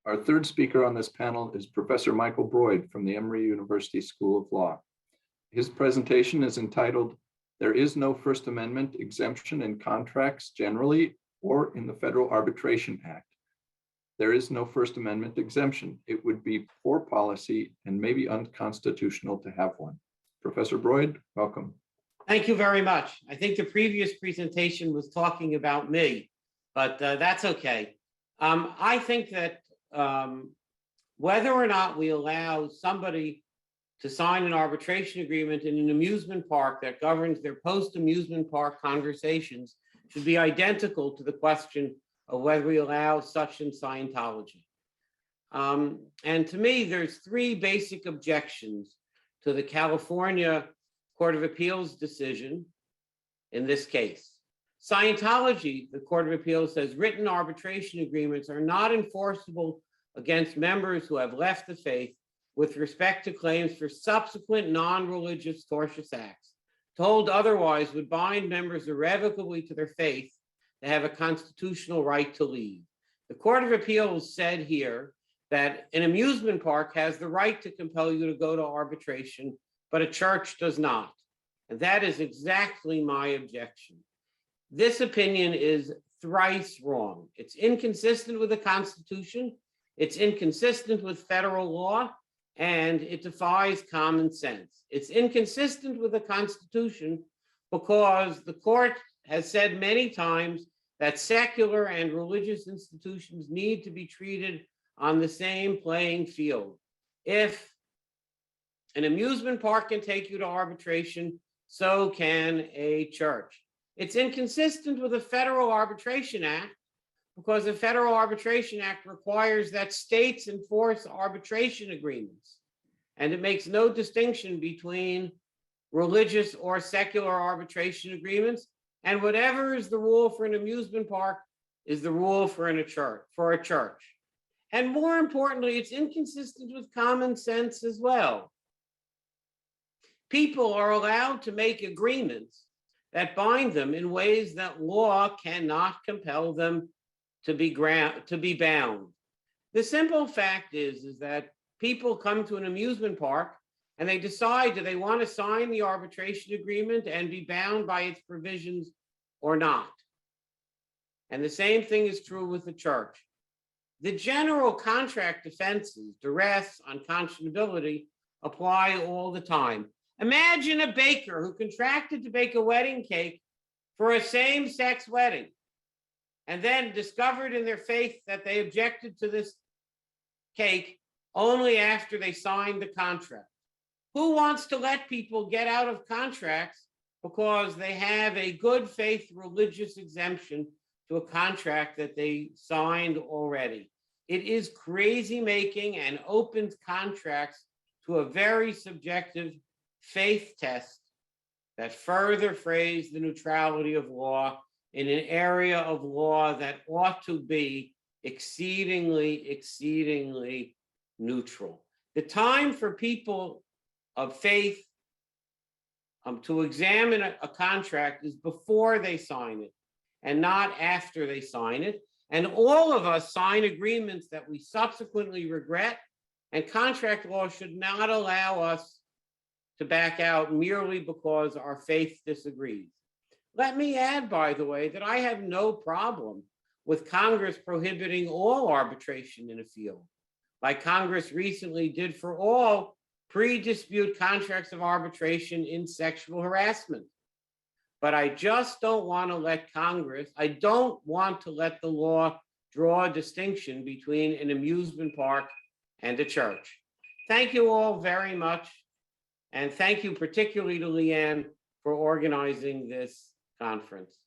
Our third speaker on this panel is Professor Michael Broyd from the Emory University School of Law. His presentation is entitled, "There is no First Amendment exemption in contracts generally or in the Federal Arbitration Act. There is no First Amendment exemption. It would be poor policy and maybe unconstitutional to have one." Professor Broyd, welcome. Thank you very much. I think the previous presentation was talking about me, but that's okay. I think that whether or not we allow somebody to sign an arbitration agreement in an amusement park that governs their post-amusement park conversations should be identical to the question of whether we allow such in Scientology. And to me, there's three basic objections to the California Court of Appeals decision in this case. Scientology, the Court of Appeals says, written arbitration agreements are not enforceable against members who have left the faith with respect to claims for subsequent non-religious tortious acts. To hold otherwise would bind members irrevocably to their faith to have a constitutional right to leave. The Court of Appeals said here that an amusement park has the right to compel you to go to arbitration, but a church does not. And that is exactly my objection. This opinion is thrice wrong. It's inconsistent with the Constitution, it's inconsistent with federal law, and it defies common sense. It's inconsistent with the Constitution because the court has said many times that secular and religious institutions need to be treated on the same playing field. If an amusement park can take you to arbitration, so can a church. It's inconsistent with the Federal Arbitration Act because the Federal Arbitration Act requires that states enforce arbitration agreements. And it makes no distinction between religious or secular arbitration agreements. And whatever is the rule for an amusement park is the rule for a church. And more importantly, it's inconsistent with common sense as well. People are allowed to make agreements that bind them in ways that law cannot compel them to be bound. The simple fact is that people come to an amusement park and they decide, do they want to sign the arbitration agreement and be bound by its provisions or not? And the same thing is true with the church. The general contract defenses, duress, unconscionability, apply all the time. Imagine a baker who contracted to bake a wedding cake for a same-sex wedding and then discovered in their faith that they objected to this cake only after they signed the contract. Who wants to let people get out of contracts because they have a good faith religious exemption to a contract that they signed already? It is crazy making and opens contracts to a very subjective faith test that further frays the neutrality of law in an area of law that ought to be exceedingly, exceedingly neutral. The time for people of faith to examine a contract is before they sign it and not after they sign it. And all of us sign agreements that we subsequently regret, and contract law should not allow us to back out merely because our faith disagrees. Let me add, by the way, that I have no problem with Congress prohibiting all arbitration in a field, like Congress recently did for all pre-dispute contracts of arbitration in sexual harassment. But I just don't want to let I don't want to let the law draw a distinction between an amusement park and a church. Thank you all very much. And thank you particularly to Leanne for organizing this conference.